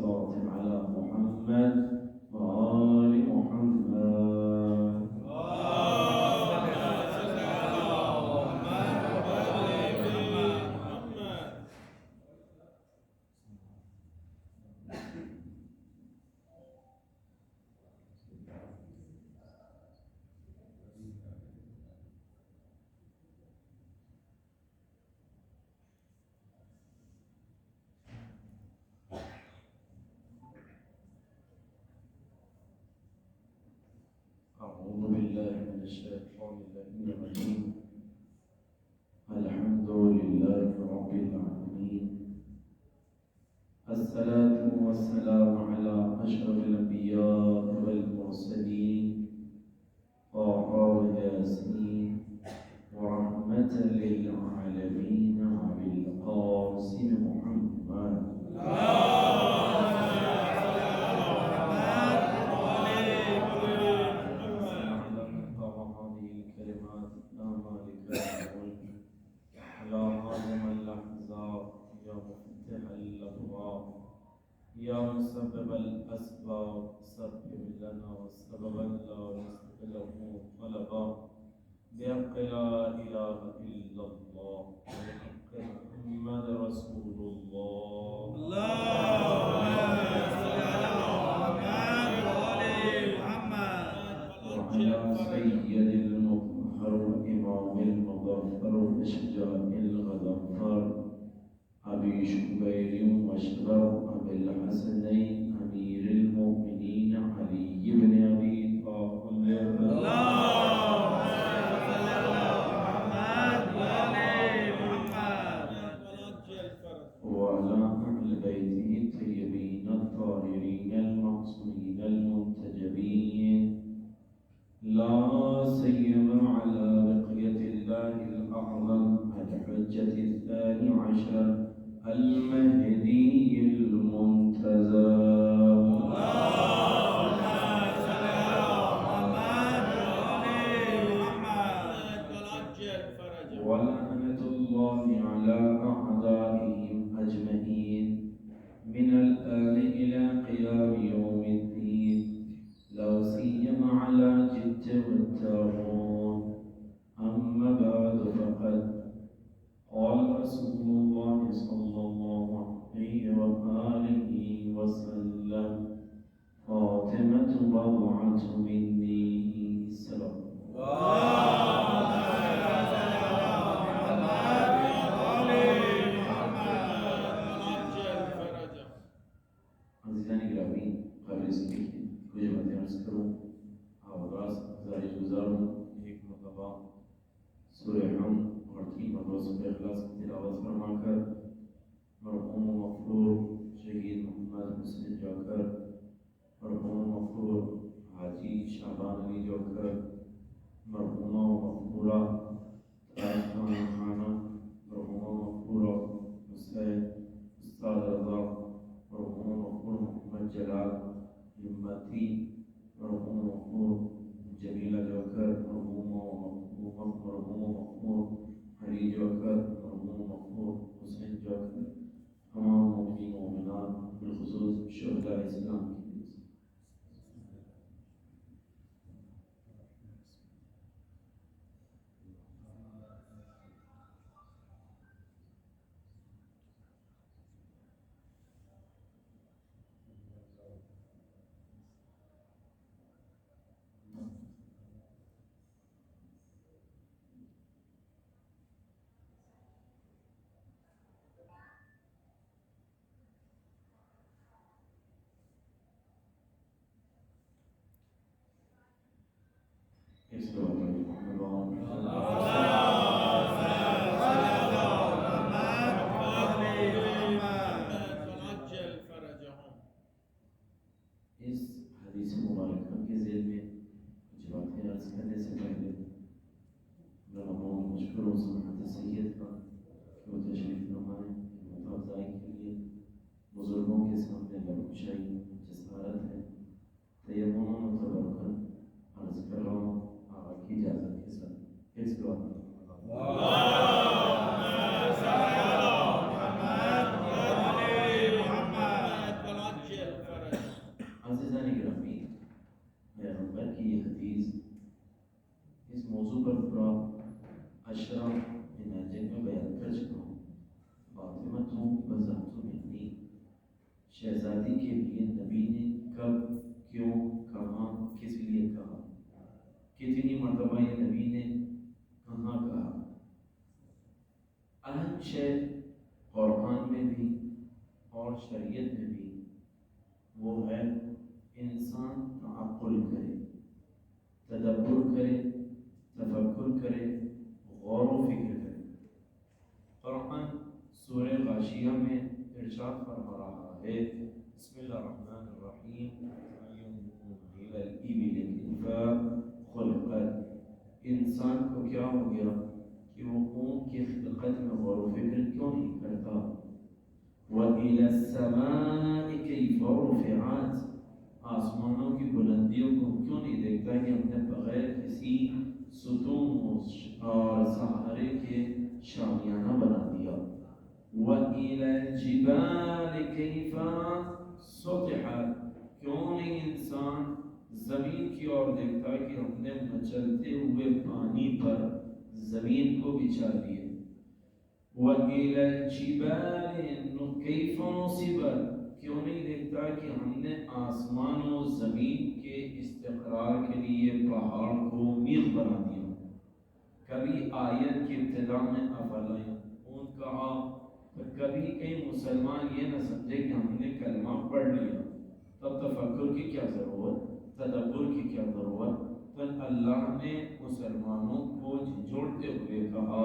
الصلاة على محمد وآل محمد. أعوذ بالله من الشيطان الرجيم. الحمد لله رب العالمين. الصلاة والسلام على أشرف الأنبياء والمرسلين طه وياسين ورحمة للعالمين أبي القاسم محمد. يا مسبب الأسباب سبب لنا سببا لا نستقله طلبا بحق لا إله إلا الله وبحق محمد رسول الله. اللهم صل على محمد وآل محمد وعلى سيد المطهر إمام المظفر وشجاع الغضنفر أبي شبير واشرف أبي الحسنين أمير المؤمنين علي بن أبي طالب. اللهم صل على محمد وآل محمد وعلى أهل بيته الطيبين الطاهرين المعصومين المنتجبين لا سيما على بقية الله الأعظم الحجة الثاني عشر المهدي المنتزه. اللهم صل على محمد وآل محمد وعجل فرجهم. ولعنة الله على أعدائهم أجمعين من الآن إلى قيام يوم الدين لا سيما على جد والتاغوت. أما بعد فقد قال رسول الله صلى الله عليه وآله وسلم فاطمة بضعة مني. سلام. عزیزان گرامی، قبل اس کے کچھ باتیں عرض کروں. آغاز گزارش گزاروں ایک مرتبہ سورہ حمد اور 3 مرتبہ سورہ اخلاص کی تلاوت فرما کر مرحوم مغفور شہید محمد حسین جوکر، مرحوم مغفور حاجی شعبان علی جوکر، مرحومہ مغفورہ طارق خانہ، مرحومہ مغفورہ حسین استاد رضا، مرحوم مغفور محمد جلال ہمتی، مرحوم مغفور جمیلہ جوکر، مرحوم مغفور علی جوکر، مرحوم مغفور حسین جوکر، تمام مومنین مومنات بالخصوص شہداء اسلام کی. اس کے بعد اس حدیث مبارکہ کے ذیل میں کچھ باتیں عرض کرنے سے پہلے میں بہت مشکور ہوں سماعت سید کا کہ وہ تشریف فرمائیں. افزائی کے لیے بزرگوں کے سامنے لبکشائی جسارت ہے. تیمم و تبرکن عرض کر رہا ہوں آقا کی اجازت کے ساتھ. اس کے بعد کی یہ حدیث اس موضوع پر پورا اشرا مناجت میں بیان کر چکا ہوں. فاطمہ بذات منی، شہزادی کے لیے نبی نے کب، کیوں، کہاں، کس لیے کہا، کتنی مرتبہ یہ نبی نے کہاں کہا. اہم شے قرآن میں بھی اور شریعت میں بھی وہ ہے انسان تعقل کرے، تدبر کرے، تفکر کرے، غور و فکر کرے. قرآن سورہ غاشیہ میں ارشاد فرما رہا ہے، بسم اللہ الرحمن الرحیم، خلقت. انسان کو کیا ہو گیا کہ وہ اونٹ کی خلقت میں غور و فکر کیوں نہیں کرتا. وَإِلَى السَّمَاءِ كَيْفَ رُفِعَتْ. آسمانوں کی بلندیوں کو کیوں نہیں دیکھتا کہ ہم نے بغیر کسی ستون اور سہارے کے شامیانہ بنا دیا. وَإِلَى الْجِبَالِ كَيْفَ سُطِحَتْ. کیوں نہیں انسان زمین کی اور دیکھتا کہ ہم نے مچلتے ہوئے پانی پر زمین کو بچھا دیا. وَإِلَى الْجِبَالِ كَيْفَ نُصِبَتْ. کیوں نہیں دیکھتا کہ ہم نے آسمان و زمین کے استقرار کے لیے پہاڑ کو میخ بنا دیا. کبھی آیت کی ابتدا میں افلا یتقون کہا، کبھی کئی مسلمان یہ نہ سمجھے کہ ہم نے کلمہ پڑھ لیا تب تفکر کی کیا ضرورت، تدبر کی کیا ضرورت. تو اللہ نے مسلمانوں کو جھنجھوڑتے ہوئے کہا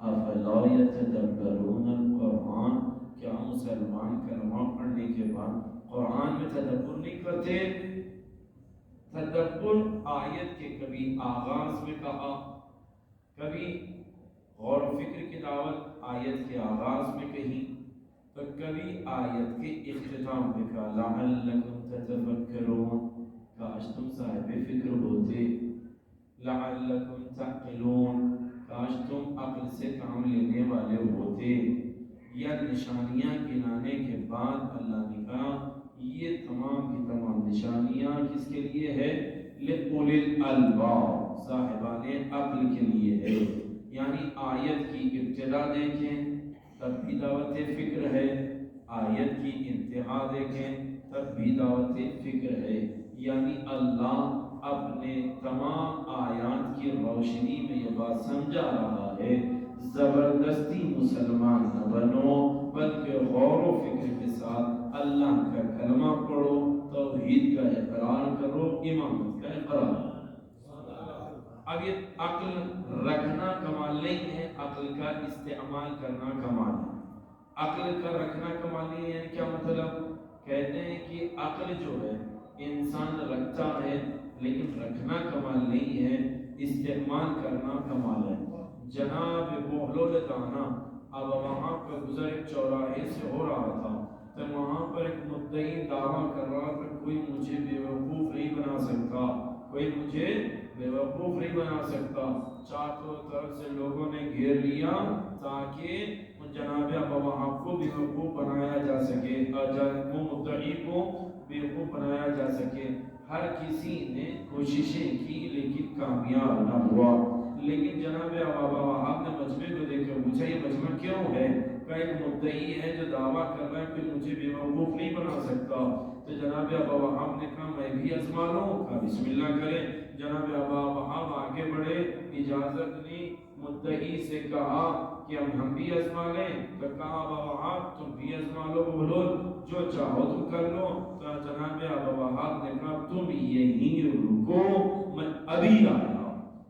افلا یتدبرون القرآن. کیا مسلمان کلمہ پڑھنے کے بعد قرآن میں تدبر نہیں کرتے؟ تدبر آیت کے کبھی آغاز میں کہا، کبھی غور و فکر کی دعوت آیت کے آغاز میں کہی، تو کبھی آیت کے اختتام میں کہا لعلکم تتفکرون. کاش تم صاحب فکر ہوتے. لعلکم تعقلون. کاش تم عقل سے کام لینے والے ہوتے. یا نشانیاں گنانے کے بعد اللہ نے کہا یہ تمام کی تمام نشانیاں کس کے لیے ہے؟ لِأُولِي الْأَلْبَابِ. صاحبان عقل کے لیے ہے. یعنی آیت کی ابتدا دیکھیں تب بھی دعوت فکر ہے، آیت کی انتہا دیکھیں تب بھی دعوت فکر ہے. یعنی اللہ اپنے تمام آیات کی روشنی میں یہ بات سمجھا رہا ہے زبردستی مسلمان نہ بنو، بلکہ غور و فکر کے ساتھ اللہ کا کلمہ پڑھو، توحید کا اقرار کرو، امامت کا اقرار. اب یہ عقل رکھنا کمال نہیں ہے، عقل کا استعمال کرنا کمال ہے. عقل کا رکھنا کمال نہیں ہے کیا مطلب؟ کہتے ہیں کہ عقل جو ہے انسان رکھتا ہے لیکن رکھنا کمال نہیں ہے، استعمال کرنا کمال ہے. جناب بہلول دانا اب وہاں پر گزر ایک چوراہے سے ہو رہا تھا تو وہاں پر ایک مدعی دعویٰ کر رہا تھا کوئی مجھے بیوقوف نہیں بنا سکتا، کوئی مجھے بیوقوف نہیں بنا سکتا. چاروں طرف سے لوگوں نے گھیر لیا تاکہ جناب ابا وہاب کو بیوقوف بنایا جا سکے، وہ مدعی کو بیوقوف بنایا جا سکے. ہر کسی نے کوششیں کی لیکن کامیاب نہ ہوا. لیکن جناب ابا وہاب نے مجمع کو دیکھ کر پوچھا یہ مجمع کیوں ہے؟ کہ ایک مدعی ہے جو دعویٰ کر رہا ہے کہ مجھے بیوقوف نہیں بنا سکتا. تو جناب ابا وہاب نے کہا میں بھی آزما لوں. کہا بسم اللہ کریں. جناب ابا وہاب آگے بڑھے، اجازت لی، مدعی سے کہا کہ ہم بھی آزما لیں. تو کہا ابا وہاب تم بھی آزما لو، بولو جو چاہو تم کر لو. تو جناب ابا وہاب نے کہا تم یہیں رکو میں ابھی آیا.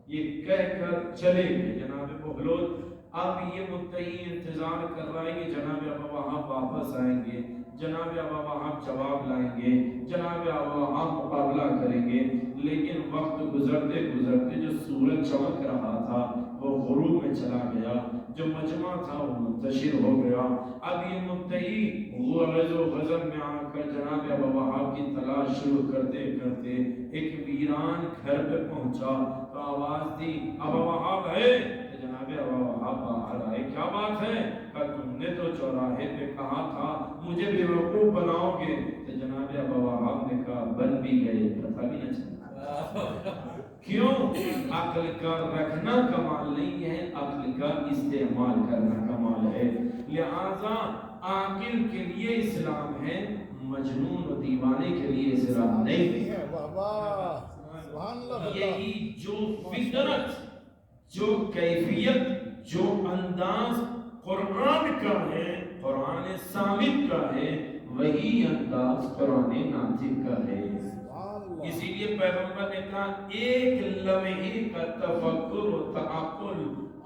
یہ کہہ کر چلے گئے جناب بہلول. اب یہ مدعی انتظار کر رہا ہے کہ جناب ابا وہاب واپس آئیں گے، جناب ابا وہاب جواب لائیں گے، جناب ابا وہاب مقابلہ کریں گے. لیکن وقت گزرتے گزرتے جو سورج چمک رہا تھا وہ غروب میں چلا گیا، جو مجمع تھا وہ منتشر ہو گیا. اب یہ مدعی غرض و غضب میں آ کر جناب ابا وہاب کی تلاش شروع کرتے کرتے ایک ویران گھر پہ پہنچا تو آواز دی ابا وہاب ہے. تو جناب ابا وہاب باہر آئے. کیا بات ہے؟ کہ تم نے تو چوراہے پہ کہا تھا مجھے بیوقوف بناؤ گے. تو جناب ابا وہاب نے کہا بن بھی گئے، پتہ بھی نہ چلا. کیوں؟ عقل کا رکھنا کمال نہیں ہے، عقل کا استعمال کرنا کمال ہے۔ لہذا عاقل کے لیے اسلام ہے، مجنون و دیوانے کے لیے اسلام نہیں ہے۔ یہی جو فطرت، جو کیفیت، جو انداز قرآن کا ہے، قرآن ثابت کا ہے، وہی انداز قرآن ناطق کا ہے۔ اسی لیے پیغمبر نے کہا ایک لمحے کا تفکر و تعقل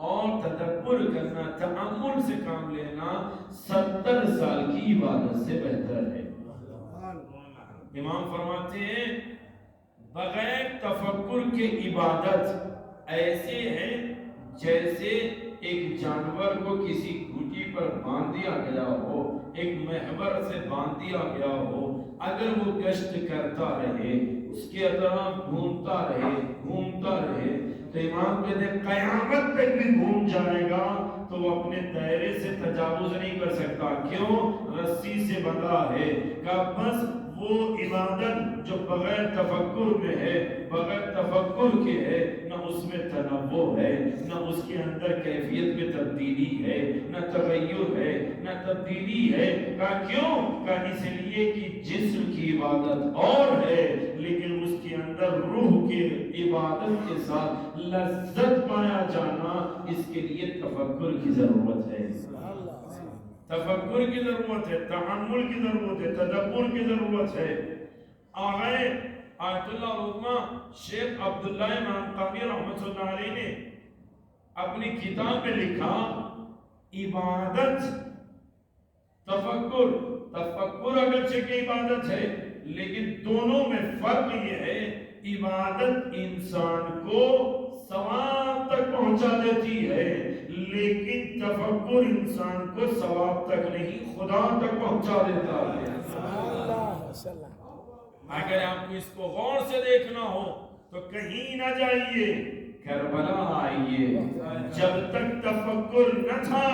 اور تدبر کرنا، تأمل سے کام لینا 70 سال کی عبادت سے بہتر ہے۔ امام فرماتے ہیں بغیر تفکر کے عبادت ایسے ہے جیسے ایک جانور کو کسی گھوٹی پر باندھ دیا گیا ہو، ایک محور سے باندھ دیا گیا ہو، اگر وہ گشت کرتا رہے، اس کے اطراف گھومتا رہے تو امام کہتے ہیں قیامت تک بھی گھوم جائے گا تو وہ اپنے دائرے سے تجاوز نہیں کر سکتا۔ کیوں؟ رسی سے بندھا ہے۔ کہ بس وہ عبادت جو بغیر تفکر میں ہے، بغیر تفکر کے ہے، نہ اس میں تنوع ہے، نہ اس کے اندر کیفیت میں تبدیلی ہے، نہ تغیر ہے، نہ تبدیلی ہے۔ کیوں؟ اس لیے کہ جسم کی عبادت اور ہے، لیکن اس کے اندر روح کی عبادت کے ساتھ لذت پایا جانا، اس کے لیے تفکر کی ضرورت ہے، تفکر کی ضرورت ہے، تحمل کی ضرورت ہے، تدبر کی ضرورت ہے۔ آغائے آیت اللہ رحمہ شیخ عبداللہ امام قامی رحمۃ اللہ علیہ نے اپنی کتاب میں لکھا عبادت تفکر اگرچہ کی عبادت ہے، لیکن دونوں میں فرق یہ ہے عبادت انسان کو ثواب تک پہنچا دیتی ہے، لیکن تفکر انسان کو ثواب تک نہیں خدا تک پہنچا دیتا ہے۔ اگر آپ کو اس کو غور سے دیکھنا ہو تو کہیں نہ جائیے، کربلا آئیے۔ جب تک تفکر نہ تھا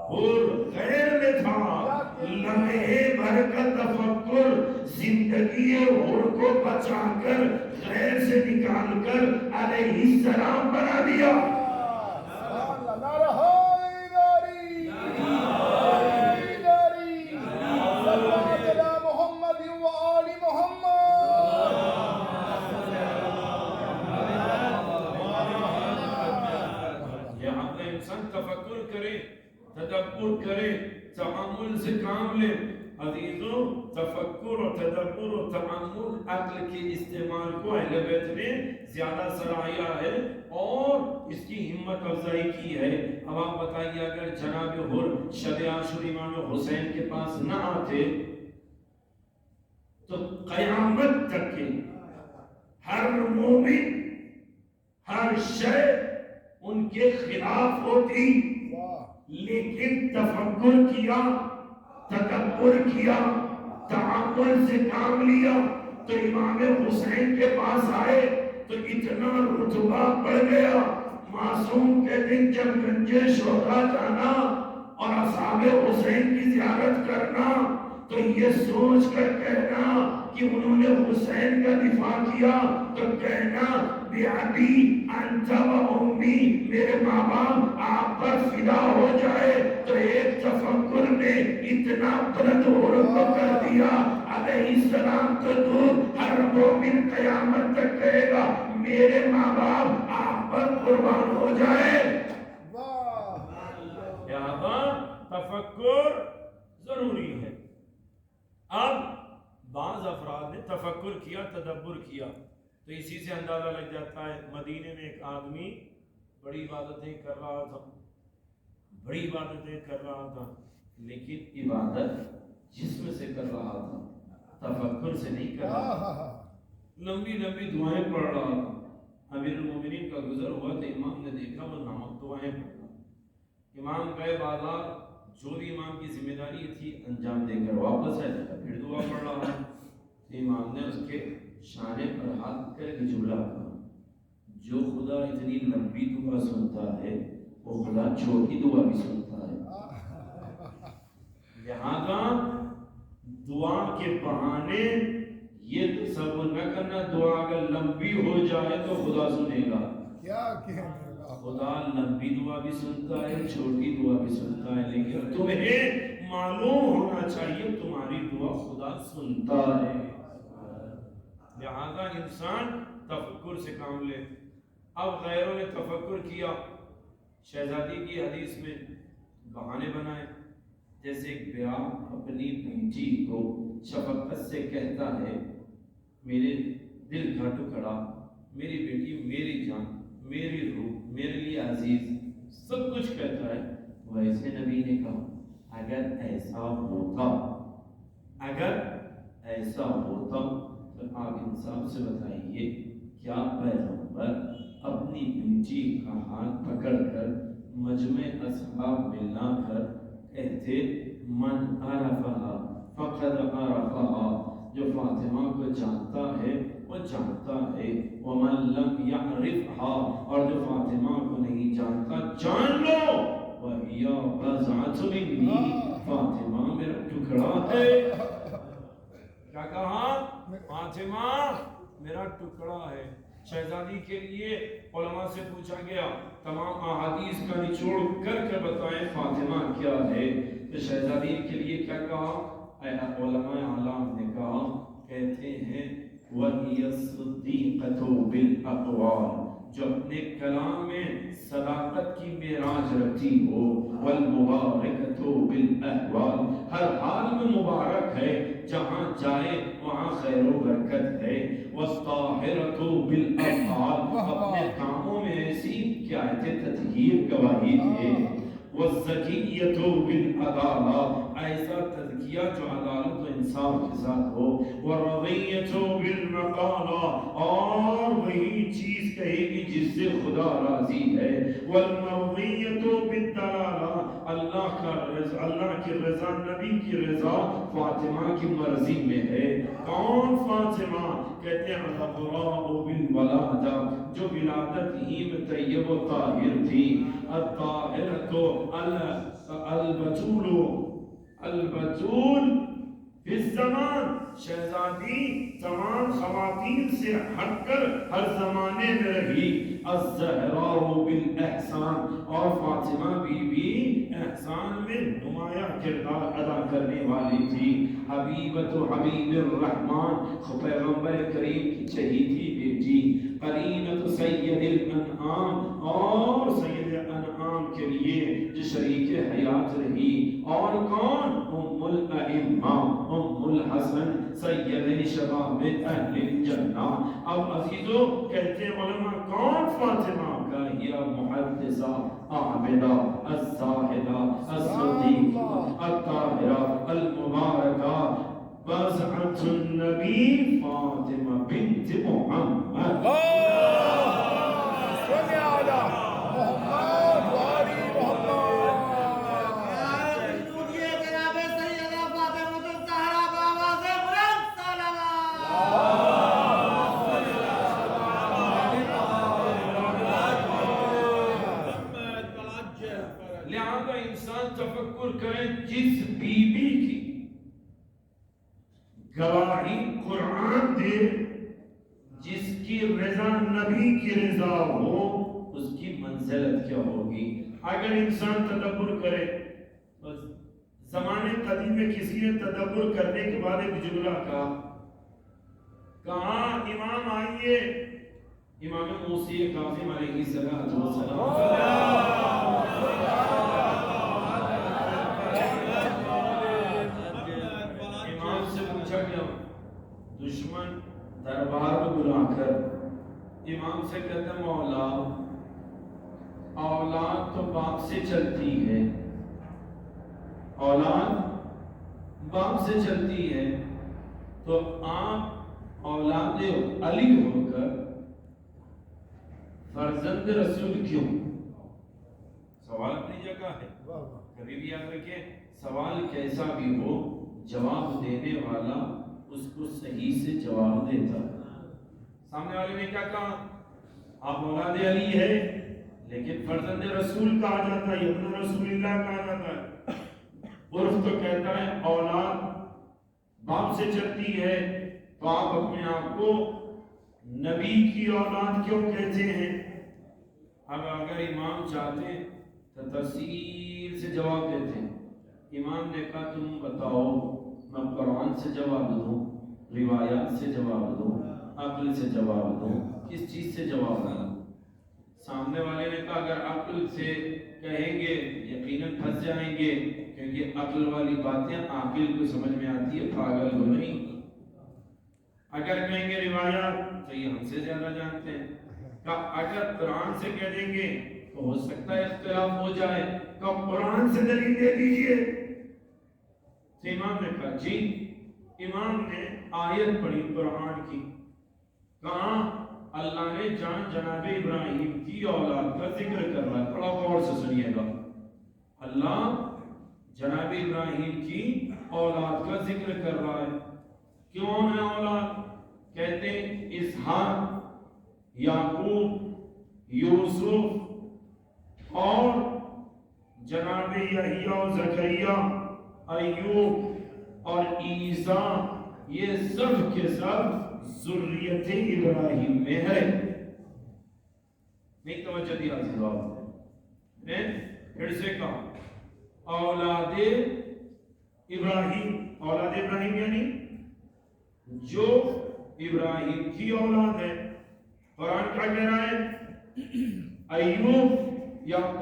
اور غیر میں تھا، لمحے بھر کا تفکر زندگی اور کو بچا کر غیر سے نکال کر علیہ السلام بنا دیا۔ تفکر کرے، تدبر کرے، تعامل سے کام لے۔ عزیزوں، تفکر و تدبر و تعامل عقل کے استعمال کو اہل بیت نے زیادہ سراہیا ہے اور اس کی ہمت افزائی کی ہے۔ اب آپ بتائیے اگر جناب حر شب عاشور امام حسین کے پاس نہ آتے تو قیامت تک کے ہر مومن، ہر شے ان کے خلاف ہوتی، لیکن تفکر کیا، تدبر کیا، تعامل سے کام لیا تو امام حسین کے پاس آئے تو اتنا رتبہ بڑھ گیا۔ معصوم کے دن جب گنج شہداء جانا اور اصحاب حسین کی زیارت کرنا تو یہ سوچ کر کہنا کہ انہوں نے حسین کا دفاع کیا تو کہنا بیابی انت و امی، میرے ماں باپ آپ پر فدا ہو جائے، تو ایک تفکر نے اتنا بلند عروج کر دیا۔ علیہ السلام تو دور، ہر مومن قیامت تک کہے گا میرے ماں باپ آپ پر قربان ہو جائے۔ یہاں تفکر ضروری ہے۔ اب بعض افراد نے تفکر کیا، تدبر کیا تو اسی سے اندازہ لگ جاتا ہے۔ مدینے میں ایک آدمی بڑی عبادتیں کر رہا تھا، لیکن عبادت جسم سے کر رہا تھا، تفکر سے نہیں کر رہا تھا۔ لمبی لمبی دعائیں پڑھ رہا تھا۔ امیر المومنین کا گزر ہوا تو امام نے دیکھا وہ نامک دعائیں پڑھ رہا۔ امام گئے بازار، جو بھی امام کی ذمہ داری تھی انجام دے کر واپس آئے، پھر دعا پڑھ رہا ہے۔ امام نے اس کے شانے پر ہاتھ کر کے جملہ کہا، جو خدا اتنی لمبی دعا سنتا ہے وہ خدا چھوٹی دعا بھی سنتا ہے۔ لہذا دعا کے بہانے یہ تصور نہ کرنا دعا اگر لمبی ہو جائے تو خدا سنے گا. کیا کہنے گا؟ خدا لمبی دعا بھی سنتا ہے، چھوٹی دعا بھی سنتا ہے، لیکن تمہیں معلوم ہونا چاہیے تمہاری دعا خدا سنتا ہے. لہذا انسان تفکر سے کام لے. اب غیروں نے تفکر کیا، شہزادی کی حدیث میں بہانے بنائے. جیسے ایک بیاہ اپنی بیٹی کو شفقت سے کہتا ہے میرے دل کا ٹکڑا، میری بیٹی، میری جان، میری روح، میرے لیے عزیز، سب کچھ کہتا ہے. ویسے نبی نے کہا اگر ایسا ہوتا تو آپ انصاف سے بتائیے کیا پیغمبر اپنی بیٹی کا ہاتھ پکڑ کر مجمع اصحاب میں لا کر کہتے من عرفہا فقد عرفہا، جو فاطمہ کو جانتا ہے وہ جانتا ہے، ومن لم یعرفہا، اور جو فاطمہ کو نہیں جانتا جان لو، وہی بضعۃ منی، فاطمہ میرا ٹکڑا ہے. کیا کہا؟ فاطمہ میرا ٹکڑا ہے. شہزادی کے لیے علماء سے پوچھا گیا تمام احادیث کا نچوڑ کر کے بتائیں فاطمہ کیا ہے. تو شہزادی کے لیے کیا کہا؟ علماء اعلام نے کہا، کہتے ہیں وَهِيَ الصِّدِّيقَةُ بِالْأَقْوَالِ، جو اپنے کلام میں صداقت کی معراج رکھتی ہو، وَالْمُبَارَكَةُ بِالْأَحْوَالِ، ہر حال میں مبارک ہے، جہاں جائے وہاں خیر و برکت ہے. وَالطَّاهِرَةُ بِالْأَفْعَالِ، اپنے کاموں میں ایسی کہ آیت تطہیر گواہی دے. وَالزَّكِيَّةُ بِالْعَدَالَةِ، ایسا تزکیہ جو عدالت و انصاف کے ساتھ ہو. وَالرَّضِيَّةُ بِالْمَقَالَةِ، اور وہی چیز کہے گی جس سے خدا راضی ہے. وَالْمَرْضِيَّةُ بِالدَّلَالَةِ، اللہ کی رضا، نبی کی رضا فاطمہ کی مرضی میں ہے. کون فاطمہ؟ کہتے ہیں الغراء بالولادہ، جو ولادت ہی میں طیب و طاہر تھی. الطاہرۃ البتول فی الزمان، شہزادی تمام خواتین سے ہٹ کر ہر زمانے میں رہی. الزہراء بالاحسان، اور فاطمہ بی بی احسان میں نمایاں کردار ادا کرنے والی تھی. حبیبۃ حبیب الرحمن، پیغمبر کریم کی چہیتی بیٹی. قرینۃ سید الانعام، اور سید انعام کے لیے جو شریک حیات رہی. اور کون؟ ام الائمہ، ام الحسن، سید شباب اہل الجنہ. اب عزیزو کہتے علماء کون فاطمہ؟ کا یا محدثہ، عابدہ، الزاہدہ، الصدیقہ، الطاہرہ، المبارکہ، بضعۃ النبی فاطمہ بنت محمد. صلی علی محمد وآل محمد. لہذا انسان تفکر کرے جس بی بی کی گواہی قرآن دے، جس کی رضا نبی کی رضا ہو، اس کی منزلت کیا ہوگی. اگر انسان تدبر کرے، زمانے قدیم میں کسی نے تدبر کرنے کے بعد ایک جملہ کہا امام آئیے، امام موسی کاظم علیہ السلام امام سے پوچھا گیا، دشمن دربار میں بلا کر امام سے کہتا مولا، اولاد تو باپ سے چلتی ہے، اولاد باپ سے چلتی ہے، تو آپ اولاد علی ہو کر فرزند رسول کیوں؟ سوال اپنی جگہ ہے، کبھی بھی یاد رکھیں سوال کیسا بھی ہو جواب دینے والا اس کو صحیح سے جواب دیتا ہے. سامنے والے نے کیا کہا؟ آپ اولاد علی ہے لیکن فرزند رسول کہا جاتا ہے، ابن رسول اللہ کہا جاتا ہے. عرف تو کہتا ہے اولاد باپ سے چلتی ہے، تو آپ اپنے آپ کو نبی کی اولاد کیوں کہتے ہیں؟ اب اگر امام چاہتے ہیں تو تفصیل سے جواب دیتے ہیں. امام نے کہا تم بتاؤ، میں قرآن سے جواب دوں، روایات سے جواب دوں، عقل سے جواب دوں، کس چیز سے جواب دوں؟ سامنے والے نے کہا اگر عقل سے کہیں گے یقیناً پھنس جائیں گے، کیونکہ عقل والی باتیں عاقل کو سمجھ میں آتی ہے، پاگل کو نہیں. اگر کہیں گے روایات تو یہ ہم سے زیادہ جانتے ہیں. کہا اگر قرآن سے کہہ دیں گے تو ہو سکتا ہے اختلاف ہو جائے، کہا قرآن سے دلیل دے دیجئے. تو امام نے کہا جی. امام نے آیت پڑھی قرآن کی، کہاں اللہ نے جناب ابراہیم کی اولاد کا ذکر کر رہا ہے. بڑا غور سے سنیے گا. اللہ جناب ابراہیم کی اولاد کا ذکر کر رہا ہے. کیوں ہے اولاد؟ کہتے ہیں اسحاق، یعقوب، یوسف اور جناب یحییٰ و زکریا، ایوب اور عیسیٰ، یہ سب کے سب ذریت ابراہیم میں ہے. نہیں توجہ دیا نے پھر سے کہا اولاد ابراہیم. اولاد ابراہیم یعنی جو ابراہیم کی اولاد ہے. قرآن کیا کہہ رہا ہے؟ ایوب، یعقوب